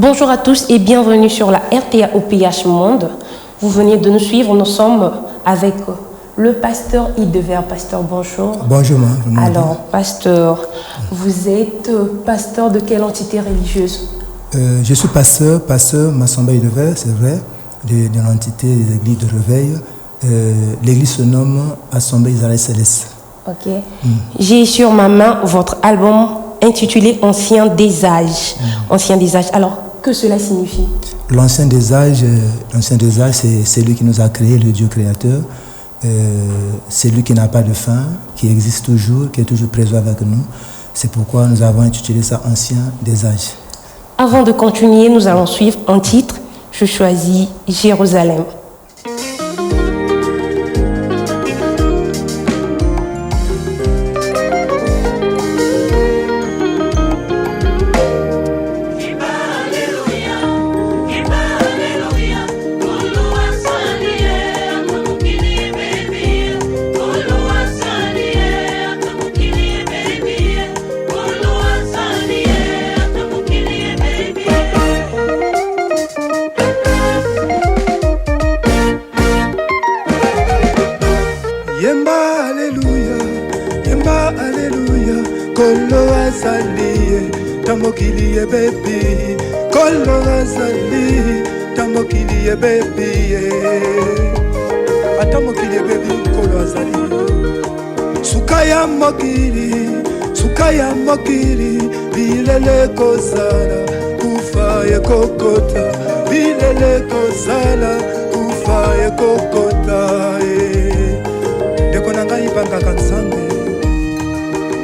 Bonjour à tous et bienvenue sur la RTA OPH Monde. Vous venez de nous suivre, nous sommes avec le pasteur Idever. Pasteur, bonjour. Bonjour. Alors, pasteur, vous êtes pasteur de quelle entité religieuse? Je suis pasteur Massamba Idever, c'est vrai, de l'entité des églises de réveil. L'église se nomme Assemblée Israël Céleste. Ok. J'ai sur ma main votre album intitulé Ancien des âges. Ancien des âges. Alors, que cela signifie? L'ancien des âges, c'est lui qui nous a créé, le Dieu créateur. C'est lui qui n'a pas de fin, qui existe toujours, qui est toujours présent avec nous. C'est pourquoi nous avons intitulé ça Ancien des âges. Avant de continuer, nous allons suivre un titre. Je choisis Jérusalem. Sukaya mokili bilele kozala kufa kokota bilele kozala kufa kokota dekona ngai bangaka nsambe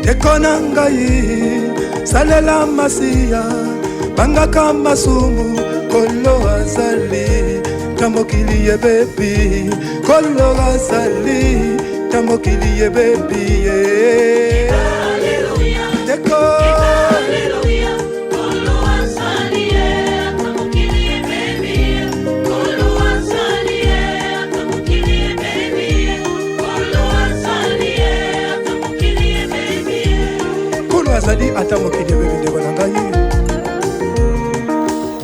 dekona ngai salela masiya bangaka masumu kolo azali tamokili yebebi kolo azali tamokili yebebi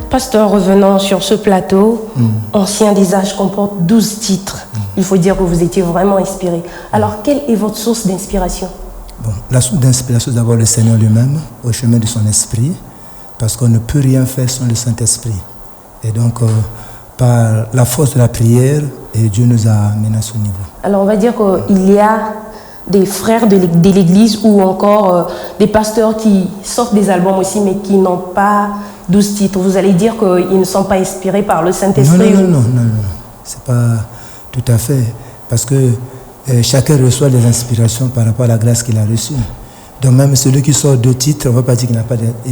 Pasteur, revenant sur ce plateau, Ancien des âges comporte 12 titres. Il faut dire que vous étiez vraiment inspiré. Alors, quelle est votre source d'inspiration? La source d'inspiration, c'est d'abord le Seigneur lui-même, au chemin de son esprit, parce qu'on ne peut rien faire sans le Saint-Esprit. Et donc, par la force de la prière, et Dieu nous a amenés à ce niveau. Alors, on va dire qu'il y a des frères de l'église ou encore des pasteurs qui sortent des albums aussi, mais qui n'ont pas 12 titres. Vous allez dire qu'ils ne sont pas inspirés par le Saint-Esprit? Non. C'est pas tout à fait. Parce que chacun reçoit des inspirations par rapport à la grâce qu'il a reçue. Donc même celui qui sort 2 titres, on ne va pas dire qu'il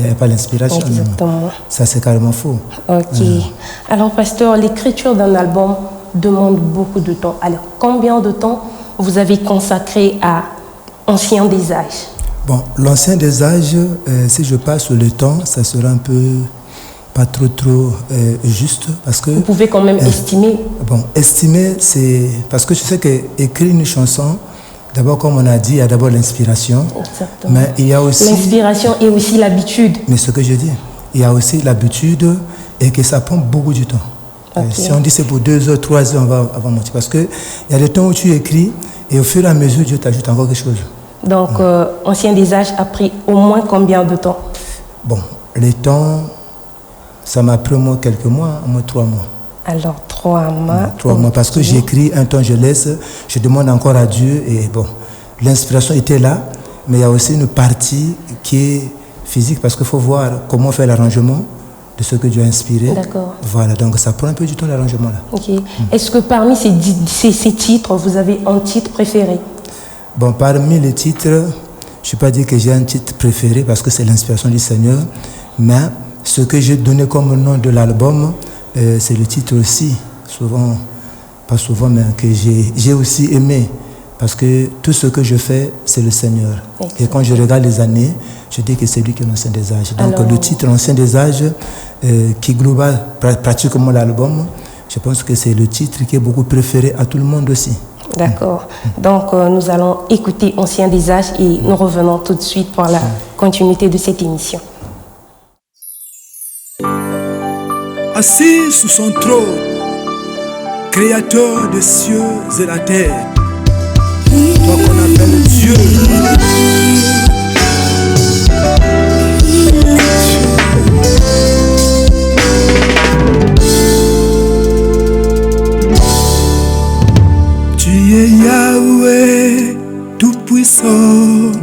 n'y a pas l'inspiration. Exactement. Ça, c'est carrément faux. Ok. Alors, pasteur, l'écriture d'un album demande beaucoup de temps. Alors, combien de temps vous avez consacré à Ancien des âges? Bon, l'Ancien des âges, si je passe sur le temps, ça sera un peu pas trop juste parce que... Vous pouvez quand même estimer. Bon, estimer, c'est... Parce que je sais qu'écrire une chanson, d'abord, comme on a dit, il y a d'abord l'inspiration. Exactement. Mais il y a aussi... L'inspiration et aussi l'habitude. Mais ce que je dis, il y a aussi l'habitude et que ça prend beaucoup de temps. Okay. Si on dit c'est pour 2 heures, 3 heures, on va monter. Parce qu'il y a des temps où tu écris et au fur et à mesure, Dieu t'ajoute encore quelque chose. Donc, Ancien des âges a pris au moins combien de temps? Bon, les temps, ça m'a pris au moins quelques mois, au moins 3 mois. Alors, 3 mois. 3 mois, parce que j'écris, un temps je laisse, je demande encore à Dieu et bon, l'inspiration était là, mais il y a aussi une partie qui est physique parce qu'il faut voir comment faire l'arrangement de ce que Dieu a inspiré. D'accord. Voilà, donc ça prend un peu du temps l'arrangement là. Ok. Est-ce que parmi ces titres, vous avez un titre préféré? Bon, parmi les titres, je ne vais pas dire que j'ai un titre préféré parce que c'est l'inspiration du Seigneur, mais ce que j'ai donné comme nom de l'album, c'est le titre aussi, souvent, pas souvent, mais que j'ai aussi aimé. Parce que tout ce que je fais, c'est le Seigneur. Exactement. Et quand je regarde les années, je dis que c'est lui qui est l'Ancien des âges. Donc alors, le titre L'Ancien des âges, qui global pratiquement l'album, je pense que c'est le titre qui est beaucoup préféré à tout le monde aussi. D'accord. Donc nous allons écouter Ancien des âges et nous revenons tout de suite pour la continuité de cette émission. assis sous son trône, créateur des cieux et la terre. Toi qu'on appelle Dieu. Tu es Yahweh, tout-puissant,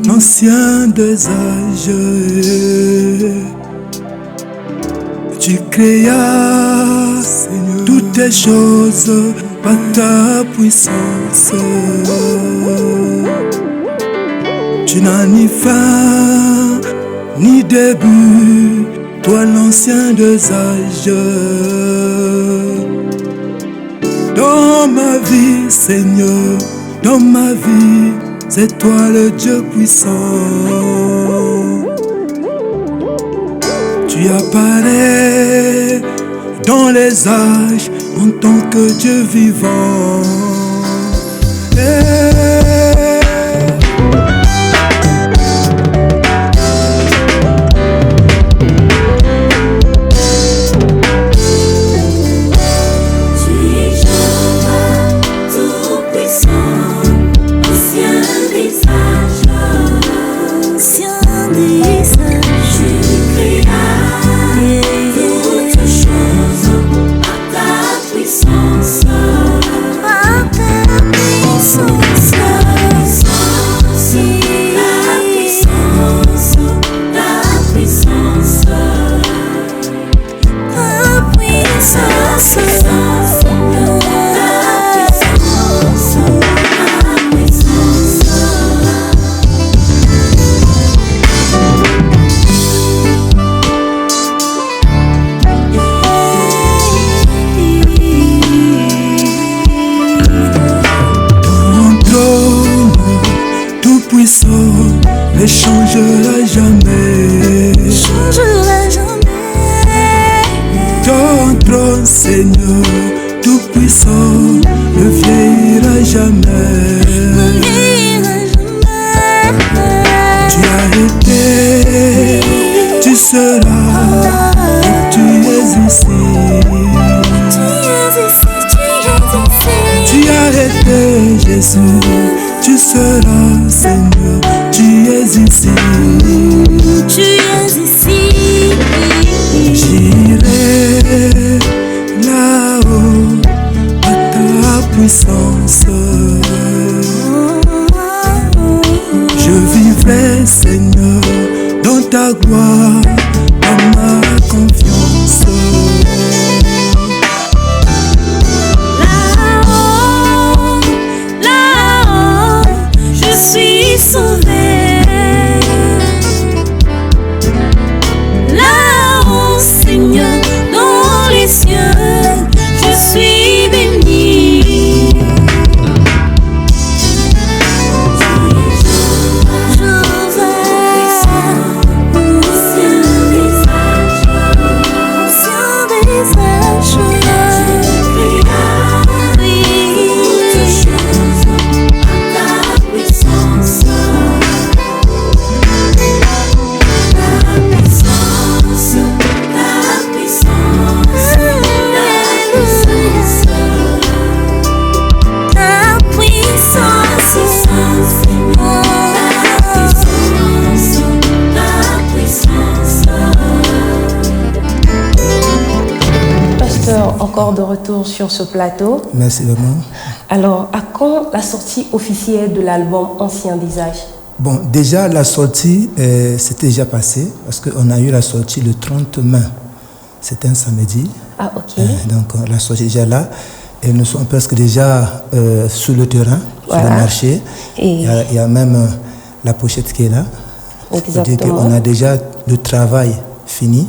ancien des âges. Tu créas, Seigneur, toutes les choses par ta puissance. Tu n'as ni fin, ni début, toi l'ancien des âges. Dans ma vie, Seigneur, dans ma vie, c'est toi le Dieu puissant. Tu apparais dans les âges en tant que Dieu vivant. Ne changera jamais. Ton trône, Seigneur, tout puissant, ne vieillira jamais. Tu as été, tu seras, et tu es ici. Tu as été, Jésus, tu seras, Seigneur. Tu es ici. Tu es ici. J'irai là-haut à ta puissance. Je vivrai, Seigneur, dans ta gloire, dans ma confiance. Là-haut, je suis sauvé. Seigneur, dans les cieux, je suis béni. Encore de retour sur ce plateau. Merci vraiment. Alors, à quand la sortie officielle de l'album Ancien des âges? Bon, déjà la sortie, c'était déjà passé parce qu'on a eu la sortie le 30 mai. C'était un samedi. Ah, ok. Donc la sortie est déjà là. Et nous sommes presque déjà sur le terrain, voilà, sur le marché. Et il y a même la pochette qui est là. Exactement. On a déjà le travail fini.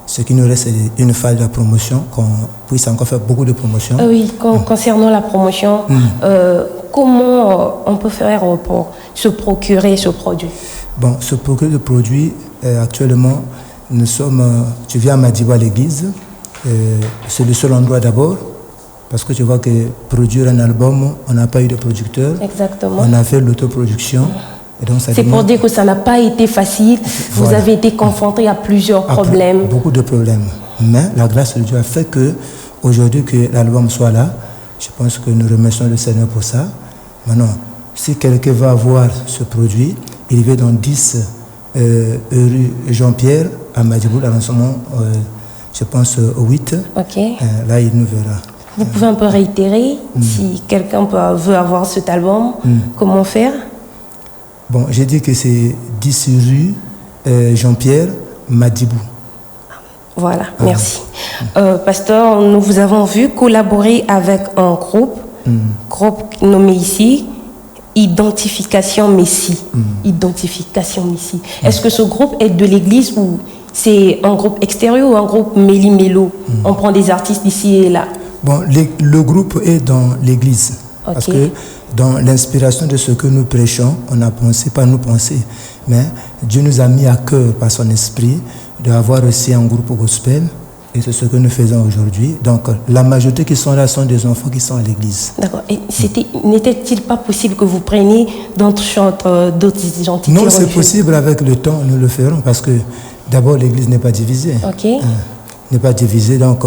Ce qui nous reste, c'est une phase de la promotion, qu'on puisse encore faire beaucoup de promotion. Oui, concernant la promotion, comment on peut faire pour se procurer ce produit? Bon, se procurer le produit, actuellement, nous sommes, tu viens à Madiba à l'église, c'est le seul endroit d'abord, parce que tu vois que produire un album, on n'a pas eu de producteur. Exactement. On a fait l'autoproduction. C'est pour dire que ça n'a pas été facile. Voilà. Vous avez été confronté à plusieurs problèmes. Beaucoup de problèmes. Mais la grâce de Dieu a fait que aujourd'hui que l'album soit là. Je pense que nous remercions le Seigneur pour ça. Maintenant, si quelqu'un va voir ce produit, il vient dans 10 rue Jean-Pierre à Madibou, l'arrondissement, je pense, au 8. Ok. Là, il nous verra. Vous pouvez un peu réitérer si quelqu'un veut avoir cet album, comment faire? Bon, j'ai dit que c'est 10 rue Jean-Pierre, Madibou. Voilà, merci. Pasteur, nous vous avons vu collaborer avec un groupe nommé ici Identification Messie. Identification Messie. Est-ce que ce groupe est de l'église ou c'est un groupe extérieur ou un groupe méli-mélo? On prend des artistes d'ici et là. Bon, le groupe est dans l'église. Okay. Parce que dans l'inspiration de ce que nous prêchons, on a pensé, pas nous penser, mais Dieu nous a mis à cœur par son esprit d'avoir aussi un groupe gospel. Et c'est ce que nous faisons aujourd'hui. Donc, la majorité qui sont là sont des enfants qui sont à l'église. D'accord. Et n'était-il pas possible que vous preniez d'autres chants, d'autres identités? Non, c'est possible avec le temps, nous le ferons. Parce que d'abord, l'église n'est pas divisée. Ok. N'est pas divisée. Donc,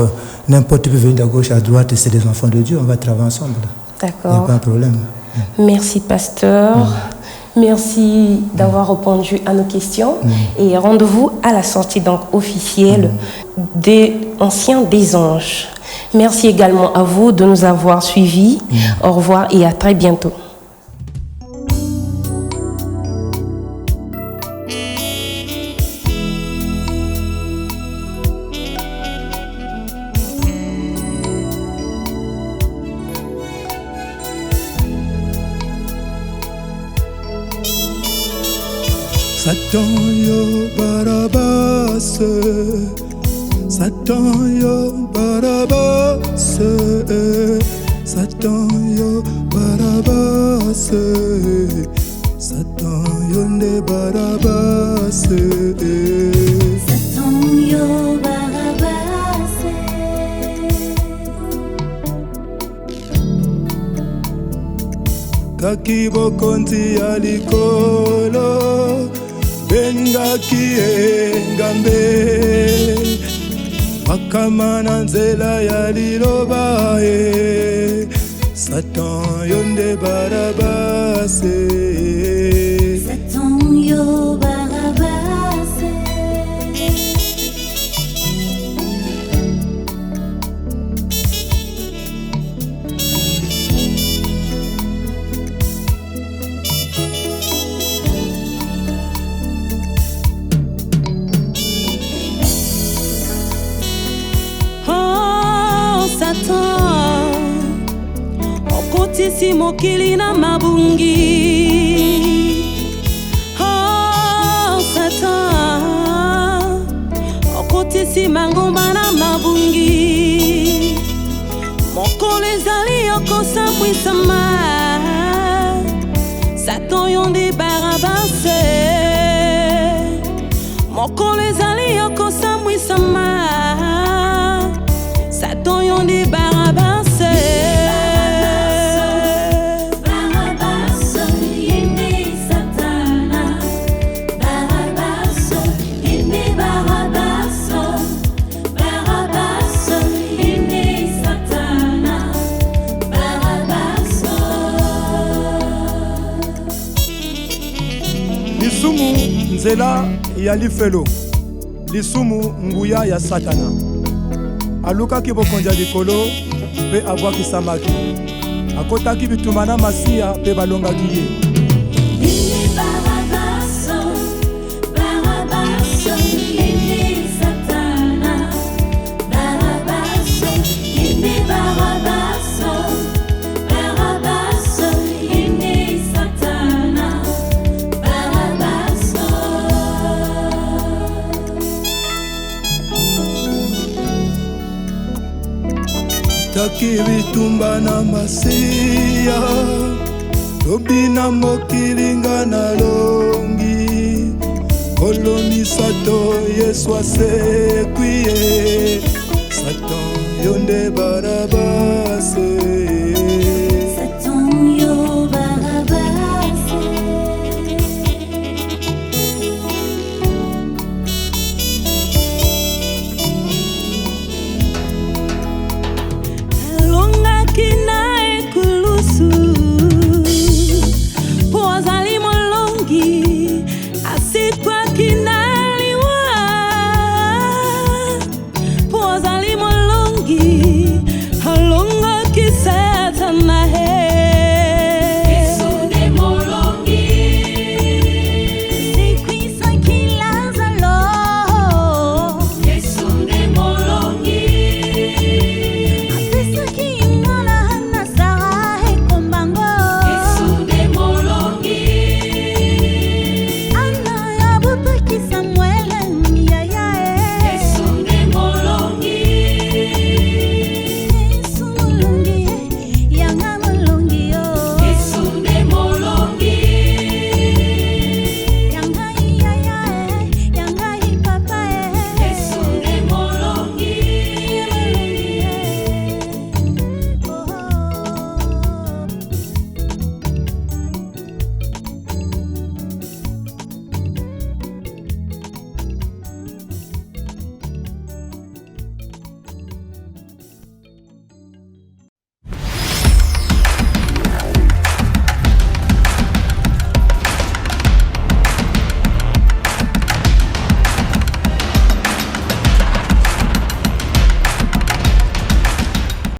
n'importe qui peut venir de gauche à droite et c'est des enfants de Dieu. On va travailler ensemble. D'accord. Il n'y a pas de problème. Merci, pasteur. Merci d'avoir répondu à nos questions. Et rendez-vous à la sortie donc officielle des Anciens des Anges. Merci également à vous de nous avoir suivis. Au revoir et à très bientôt. Satan yo Barabbas, Satan yo Barabbas, Satan yo Barabbas, Satan yo ne Barabbas, Satan yo Barabbas, Kaki bokonti alikolo. Benga kiengambe Makamana nzela ya lilobae Satan yonde Barabase Satan yo Barabbas, okotisi mokili na mabungi. Oh, Satan, okotisi mangomba na mabungi. Mokolo ezali okosambwisama. Satan yonde Barabase. Mokolo ezali okosambwisama. Satan yonde Barabase. Lisumu nzela ya lifelo, lisumu nguya ya Satana. Alukaki bokonja likolo pe abwakisamaki. Akotaki bitumana masiya pe balongaki ye. Taki bitumba na masiya Tobina mokilinga na longi Koloni sato Yesu asekwiye Satan yonde Barabas.